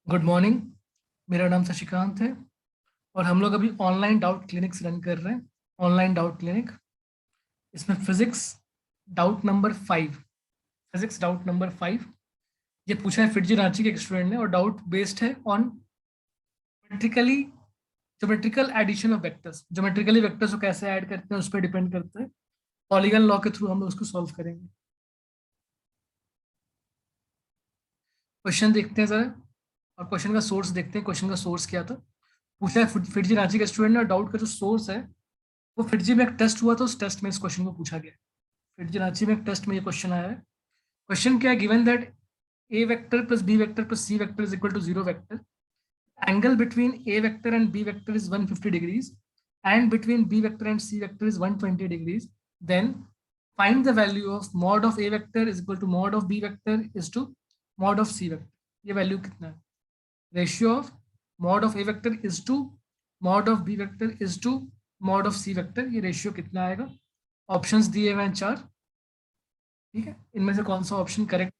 Good morning. मेरा नाम शशिकांत है और हम लोग अभी ऑनलाइन डाउट क्लिनिक्स रन कर रहे हैं। ऑनलाइन डाउट क्लिनिक, इसमें physics doubt number 5, physics doubt number 5 ये पूछा है फिटजी रांची के एक स्टूडेंट ने और डाउट बेस्ड है on geometrically geometrical addition of vectors. Geometrically vectors को कैसे ऐड करते हैं उस पर डिपेंड करता है। पॉलीगन लॉ के थ्रू हम लोग उसको सॉल्व करेंगे। क्वेश्चन देखते हैं जरा और क्वेश्चन का सोर्स देखते हैं। क्वेश्चन का सोर्स क्या था, पूछा है फिटजी रांची के स्टूडेंट ने और डाउट का जो सोर्स है वो फिटजी में एक टेस्ट हुआ था, उस टेस्ट में इस क्वेश्चन को पूछा गया। फिटजी रांची में एक टेस्ट में ये क्वेश्चन आया है। क्वेश्चन क्या है, given that A vector plus B vector plus C vector is equal to 0 vector, angle between a vector and b vector is 150 degrees and between b vector and c vector is 120 degrees, then find the value of mod of a vector is equal to mod of b vector is to mod of c vector। ये value कितना है, ratio of mod of a vector is to mod of b vector is to mod of c vector, ये ratio कितना आएगा। Options दिए हुए हैं 4, ठीक है। इनमें से कौन सा ऑप्शन करेक्ट,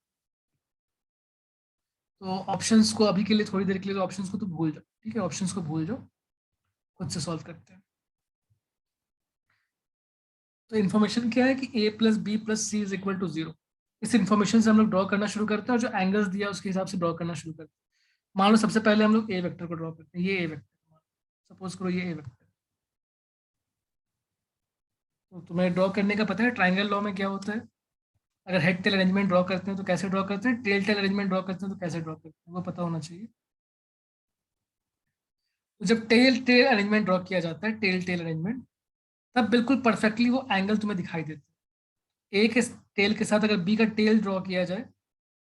तो ऑप्शंस को अभी के लिए थोड़ी देर के लिए तो ऑप्शंस को तो भूल जाओ, ठीक है। ऑप्शंस को भूल जाओ, खुद से सॉल्व करते हैं। तो इन्फॉर्मेशन क्या है कि A plus B plus C is equal to 0। इस इन्फॉर्मेशन से हम लोग ड्रॉ करना शुरू करते हैं और जो एंगल्स दिया उसके हिसाब से ड्रॉ करना शुरू करते हैं। मान लो सबसे पहले हम लोग ए वेक्टर को ड्रॉ करते हैं। ये ए वेक्टर, सपोज करो ये ए वेक्टर। तो तुम्हें ड्रॉ करने का पता है ट्राइंगल लॉ में क्या होता है। अगर हेड टेल अरेंजमेंट ड्रॉ करते हैं तो कैसे ड्रॉ करते हैं, टेल टेल अरेंजमेंट ड्रॉ करते हैं तो कैसे ड्रॉ करते हैं, वो पता होना चाहिए। तो जब टेल टेल अरेंजमेंट ड्रॉ किया जाता है, टेल टेल अरेंजमेंट, तब बिल्कुल परफेक्टली वो एंगल तुम्हें दिखाई देते हैं। ए के टेल के साथ अगर बी का टेल ड्रॉ किया जाए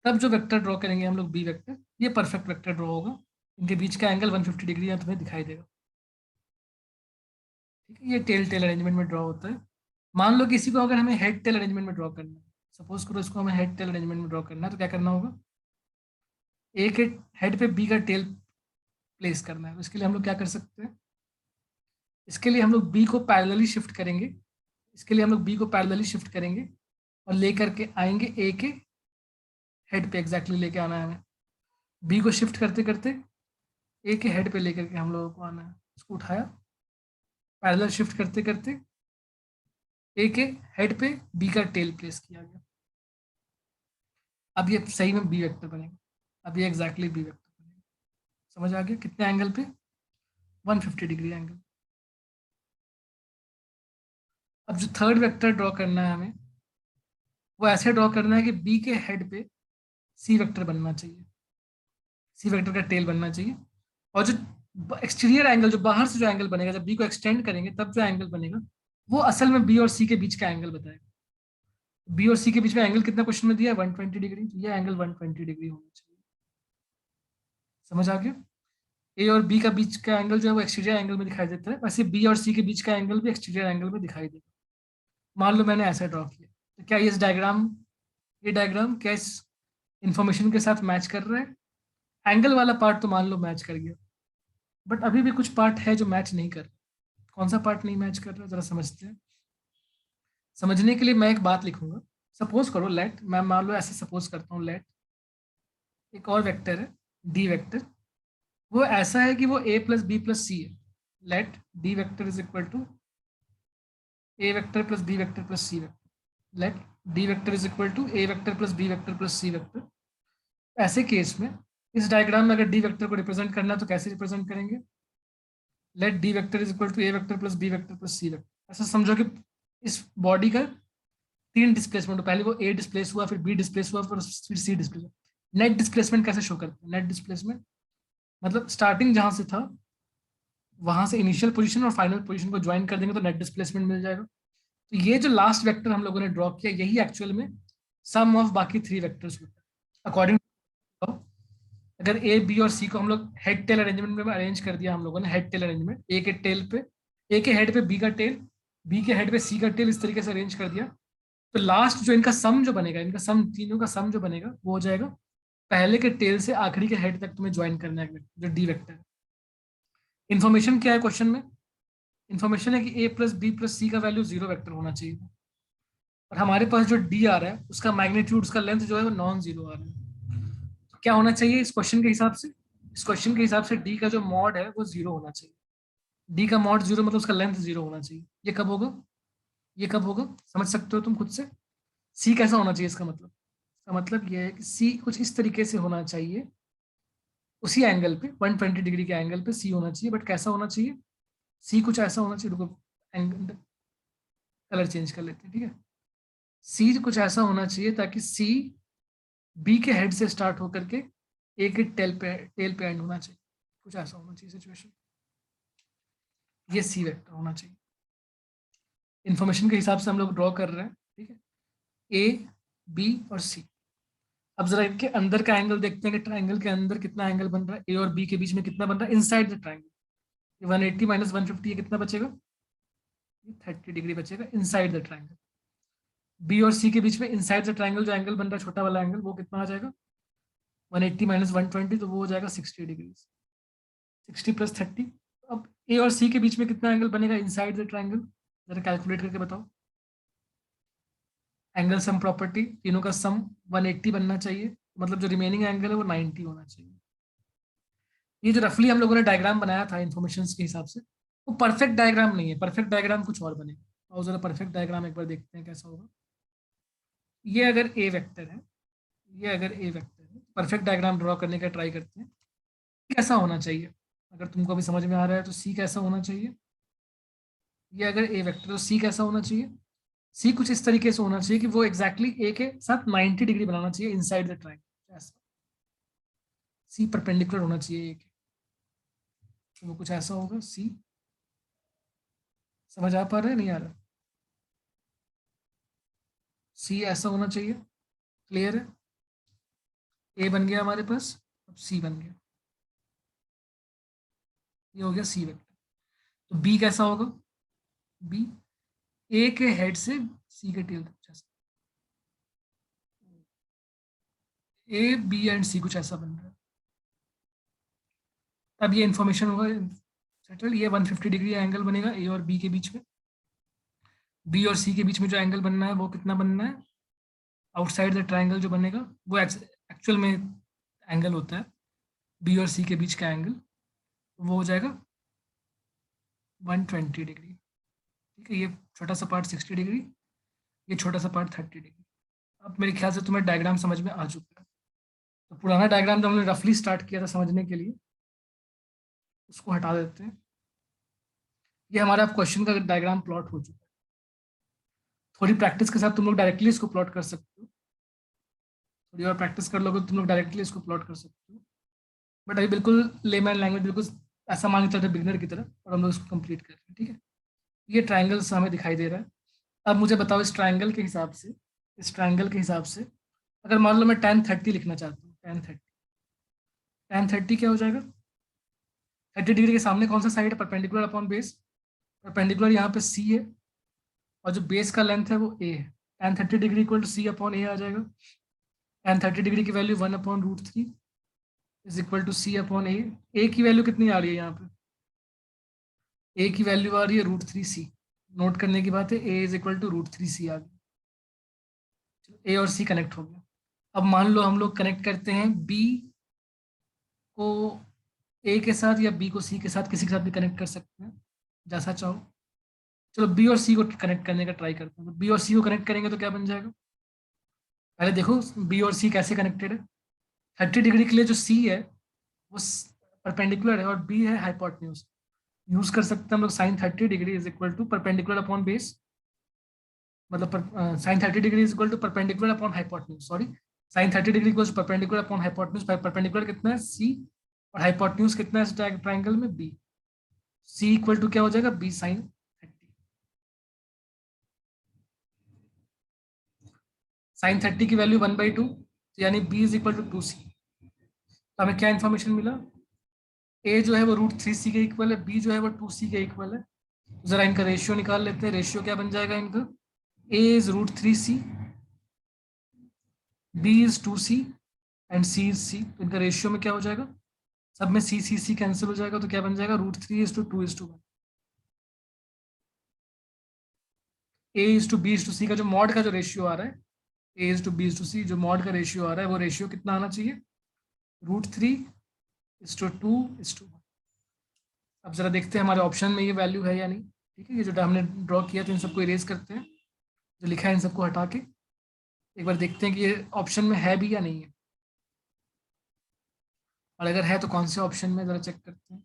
तब जो वेक्टर ड्रॉ करेंगे हम लोग बी वेक्टर, ये परफेक्ट वेक्टर ड्रॉ होगा। इनके बीच का एंगल 150 डिग्री यहाँ तुम्हें दिखाई देगा, ठीक है। ये टेल टेल अरेंजमेंट में ड्रॉ होता है। मान लो किसी को अगर हमें हेड टेल अरेंजमेंट में ड्रॉ करना है, सपोज करो इसको हमें हेड टेल अरेंजमेंट में ड्रॉ करना है, तो क्या करना होगा, ए के हेड पे बी का टेल प्लेस करना है। तो इसके लिए हम लोग क्या कर सकते हैं, इसके लिए हम लोग बी को पैरेलली शिफ्ट करेंगे। इसके लिए हम लोग बी को पैरेलली शिफ्ट करेंगे और लेकर के आएंगे ए के हेड पे, एग्जैक्टली लेके आना है हमें। बी को शिफ्ट करते करते ए के हेड पे लेकर के हम लोगों को आना है। इसको उठाया, पैरेलल शिफ्ट करते करते ए के हेड पे बी का टेल प्लेस किया गया। अब ये सही में बी वेक्टर बनेगा। अब ये एग्जैक्टली बी वेक्टर बनेगा। समझ आ गया कितने एंगल पे, 150 डिग्री एंगल। अब जो थर्ड वेक्टर ड्रॉ करना है हमें, वो ऐसे ड्रॉ करना है कि बी के हेड पे सी वेक्टर बनना चाहिए, सी वेक्टर का टेल बनना चाहिए। और जो एक्सटीरियर एंगल, जो बाहर से जो एंगल बनेगा, जब बी को एक्सटेंड करेंगे तब जो एंगल बनेगा वो असल में बी और सी के बीच का एंगल बताएगा। बी और सी के बीच में एंगल कितना क्वेश्चन में दिया है, 120 डिग्री। तो ये एंगल 120 डिग्री होना चाहिए। समझ आ गया। ए और बी का बीच का एंगल जो है वो एक्सटीरियर एंगल में दिखाई देता है, वैसे बी और सी के बीच का एंगल भी एक्सटीरियर एंगल में दिखाई देगा। मान लो मैंने ऐसा ड्रॉ किया, तो क्या ये डायग्राम क्या इस इंफॉर्मेशन के साथ मैच कर रहा है। एंगल वाला पार्ट तो मान लो मैच कर गया, बट अभी भी कुछ पार्ट है जो मैच नहीं कर रहा। कौन सा पार्ट नहीं मैच कर रहा है, जरा समझते हैं। समझने के लिए मैं एक बात लिखूंगा। सपोज करो लेट, मैं मान लो ऐसे सपोज करता हूँ, लेट एक और वेक्टर है डी वेक्टर, वो ऐसा है कि वो A plus B plus C है। Let D vector is equal to A vector plus B vector plus C vector. Let D vector is equal to A vector plus B vector plus C vector. ऐसे case में इस diagram में अगर D vector को represent करना है तो कैसे रिप्रेजेंट करेंगे, let D vector is equal to A vector plus B vector plus C vector. ऐसा समझो कि इस बॉडी का 3 डिस्प्लेसमेंट, पहले वो ए डिस्प्लेस हुआ, फिर बी डिस्प्लेस हुआ, फिर सी डिस्प्लेस हुआ। नेट डिस्प्लेसमेंट कैसे शो करते हैं, नेट डिस्प्लेसमेंट मतलब स्टार्टिंग जहां से था वहां से इनिशियल पोजीशन और फाइनल पोजीशन को ज्वाइन कर देंगे तो नेट डिस्प्लेसमेंट मिल जाएगा। तो ये जो लास्ट वेक्टर हम लोगों ने ड्रॉ किया, यही एक्चुअल में सम ऑफ बाकी 3 वेक्टर्स होता है। अकॉर्डिंग, अगर ए बी और सी को हम लोग हेड टेल अरेंजमेंट में अरेंज कर दिया हम लोगों ने, हेड टेल अरेंजमेंट, ए के टेल पे, ए के हेड पे बी का टेल, बी के हेड पे सी का टेल, इस तरीके से अरेंज कर दिया, तो लास्ट जो इनका सम जो बनेगा, इनका सम, तीनों का सम जो बनेगा वो हो जाएगा पहले के टेल से आखिरी के हेड तक तुम्हें ज्वाइन करना है, जो डी वेक्टर है। इन्फॉर्मेशन क्या है क्वेश्चन में, इन्फॉर्मेशन है कि ए प्लस बी प्लस सी का वैल्यू 0 वेक्टर होना चाहिए, और हमारे पास जो डी आ रहा है उसका मैग्नीट्यूड, उसका लेंथ जो है वो नॉन जीरो आ रहा है। तो क्या होना चाहिए इस क्वेश्चन के हिसाब से, इस क्वेश्चन के हिसाब से डी का जो मॉड है वो 0 होना चाहिए। डी का मॉड 0 मतलब उसका लेंथ 0 होना चाहिए। ये कब होगा? ये कब होगा समझ सकते हो तुम खुद से। सी कैसा होना चाहिए इसका मतलब ये है कि सी कुछ इस तरीके से होना चाहिए, उसी एंगल पे 120 डिग्री के एंगल पे सी होना चाहिए। बट कैसा होना चाहिए? सी कुछ ऐसा होना चाहिए, रुको एंगल कलर चेंज कर लेते हैं, ठीक है। सी कुछ ऐसा होना चाहिए ताकि सी बी के हेड से स्टार्ट होकर के ए के टेल पे एंड होना चाहिए। कुछ ऐसा होना चाहिए सिचुएशन। ये सी वेक्टर होना चाहिए। इंफॉर्मेशन के हिसाब से हम लोग ड्रॉ कर रहे हैं, ठीक है। ए, बी और सी। अब जरा इनके अंदर का एंगल देखते हैं कि ट्राइंगल के अंदर कितना एंगल बन रहा है। ए और बी के बीच में कितना बन रहा है इनसाइड द ट्राइंगल। 180 माइनस 150 ये कितना बचेगा? 30 डिग्री बचेगा इनसाइड द ट्राइंगल। बी और सी के बीच में इनसाइड द ट्राइंगल जो एंगल बन रहा है छोटा वाला एंगल, वो कितना आ जाएगा? 180 माइनस 120 तो वो हो जाएगा 60 डिग्री। 60 प्लस 30। अब ए और सी के बीच में कितना एंगल बनेगा इनसाइड द ट्राइंगल? जरा कैलकुलेट करके बताओ। एंगल सम प्रॉपर्टी, तीनों का सम 180 बनना चाहिए, मतलब जो रिमेनिंग एंगल है वो 90 होना चाहिए। ये जो रफली हम लोगों ने डायग्राम बनाया था इन्फॉर्मेशन के हिसाब से, वो परफेक्ट डायग्राम नहीं है। परफेक्ट डायग्राम कुछ और बनेगा। और जरा परफेक्ट डायग्राम एक बार देखते हैं कैसा होगा। ये अगर ए वेक्टर है, ये अगर ए वेक्टर है, परफेक्ट डायग्राम ड्रॉ करने का ट्राई करते हैं। कैसा होना चाहिए? अगर तुमको अभी समझ में आ रहा है तो सी कैसा होना चाहिए? ये अगर ए वेक्टर तो सी कैसा होना चाहिए? सी कुछ इस तरीके से होना चाहिए कि वो एग्जैक्टली ए के साथ 90 डिग्री बनाना चाहिए inside the triangle. C perpendicular होना चाहिए ए के, तो वो कुछ ऐसा होगा। सी समझ आ पा रहा है नहीं आ रहा? सी ऐसा होना चाहिए। क्लियर है? ए बन गया हमारे पास, अब सी बन गया। ये हो गया सी वेक्टर। तो बी कैसा होगा? बी ए के हेड से सी के टेल तक जैसा। ए बी एंड सी कुछ ऐसा बन रहा है। अब ये इंफॉर्मेशन होगा सेटल। ये 150 डिग्री एंगल बनेगा ए और बी के बीच में। बी और सी के बीच में जो एंगल बनना है वो कितना बनना है? आउटसाइड द ट्राइंगल जो बनेगा वो एक्चुअल में एंगल होता है बी और सी के बीच का एंगल, वो हो जाएगा 120 डिग्री। ठीक है, ये छोटा सा पार्ट 60 डिग्री, ये छोटा सा पार्ट 30 डिग्री। अब मेरे ख्याल से तुम्हें डायग्राम समझ में आ चुका है। तो पुराना डायग्राम जो हमने रफली स्टार्ट किया था समझने के लिए, उसको हटा देते हैं। ये हमारा क्वेश्चन का डायग्राम प्लॉट हो चुका है। थोड़ी प्रैक्टिस के साथ तुम लोग डायरेक्टली इसको प्लॉट कर सकते हो। थोड़ी और प्रैक्टिस कर लोगे तो तुम लोग डायरेक्टली इसको प्लॉट कर सकते हो। बट अभी बिल्कुल लेमैन लैंग्वेज, बिल्कुल ऐसा मान के चलते बिगनर की तरह, और हम लोग इसको कंप्लीट कर रहे हैं। ठीक है, ये ट्राइंगल्स हमें दिखाई दे रहा है। अब मुझे बताओ इस ट्राइंगल के हिसाब से, इस ट्राइंगल के हिसाब से अगर मान लो मैं tan 30 लिखना चाहता हूँ, tan 30 क्या हो जाएगा? 30 डिग्री के सामने कौन सा साइड है? Perpendicular upon base. परपेंडिकुलर यहाँ पे सी है और जो बेस का लेंथ है वो ए है। tan 30 degree equal to C upon A आ जाएगा। tan 30 डिग्री की value 1/√3 is equal to C upon A. A की वैल्यू कितनी आ रही है यहाँ पे? ए की वैल्यू आ रही है √3c। नोट करने की बात है, ए इज इक्वल टू √3c आ गया। ए और सी कनेक्ट हो गया। अब मान लो हम लोग कनेक्ट करते हैं बी को ए के साथ या बी को सी के साथ, किसी के साथ भी कनेक्ट कर सकते हैं जैसा चाहो। चलो बी और सी को कनेक्ट करने का ट्राई करते हैं। बी और सी को कनेक्ट करेंगे तो क्या बन जाएगा? पहले देखो बी और सी कैसे कनेक्टेड है। 30 डिग्री के लिए जो सी है वो परपेंडिकुलर है और बी है हाइपोटेन्यूज। यूज कर सकते हैं हम लोग sine 30 degree is equal to perpendicular upon base, मतलब sine 30 degree is equal to perpendicular upon hypotenuse. Sorry, sine 30 degree equal to perpendicular upon hypotenuse. Perpendicular कितना है? सी, और हाइपोटेन्यूज कितना है इस ट्राइंगल में? बी। सी इक्वल टू क्या हो जाएगा? B sign 30। साइन 30 की वैल्यू 1/2, यानी B is equal to 2c। तो हमें क्या इन्फॉर्मेशन मिला? ए जो है वो √3c के इक्वल है, बी जो है वो 2c के इक्वल है। जरा इनका रेशियो निकाल लेते हैं। रेशियो क्या बन जाएगा इनका? A is √3c, B is 2c and C is c। तो इनका रेशियो में क्या हो जाएगा? सब में सी कैंसिल हो जाएगा, तो क्या बन जाएगा? √3:2:1। A:B:C का जो मॉड का जो रेशियो आ रहा है, A:B:C जो मॉड का रेशियो आ रहा है, वो रेशियो कितना आना चाहिए? √3 1:2:1। अब जरा देखते हैं हमारे ऑप्शन में ये वैल्यू है या नहीं। ठीक है, ये जो हमने ड्रॉ किया था इन सबको इरेज करते हैं, जो लिखा है इन सबको हटा के एक बार देखते हैं कि ये ऑप्शन में है भी या नहीं है, और अगर है तो कौन से ऑप्शन में, जरा चेक करते हैं।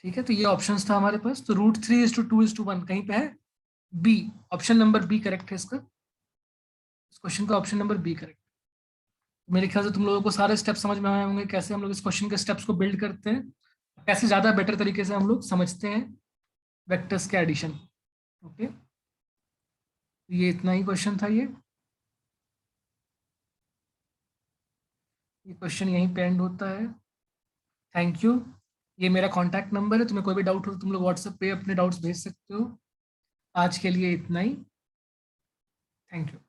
ठीक है, तो ये ऑप्शंस था हमारे पास। तो √3:2:1 कहीं पे है, B, option number B correct है इसका। इस क्वेश्चन का ऑप्शन नंबर बी करेक्ट। मेरे ख्याल से तुम लोगों को सारे स्टेप्स समझ में आए होंगे, कैसे हम लोग इस क्वेश्चन के स्टेप्स को बिल्ड करते हैं, कैसे ज़्यादा बेटर तरीके से हम लोग समझते हैं वेक्टर्स के एडिशन। ओके, ये इतना ही क्वेश्चन था। ये क्वेश्चन यहीं पे एंड होता है। Thank you. ये मेरा कॉन्टैक्ट नंबर है, तुम्हें कोई भी डाउट हो तो तुम लोग व्हाट्सएप पे अपने डाउट्स भेज सकते हो। आज के लिए इतना ही। Thank you.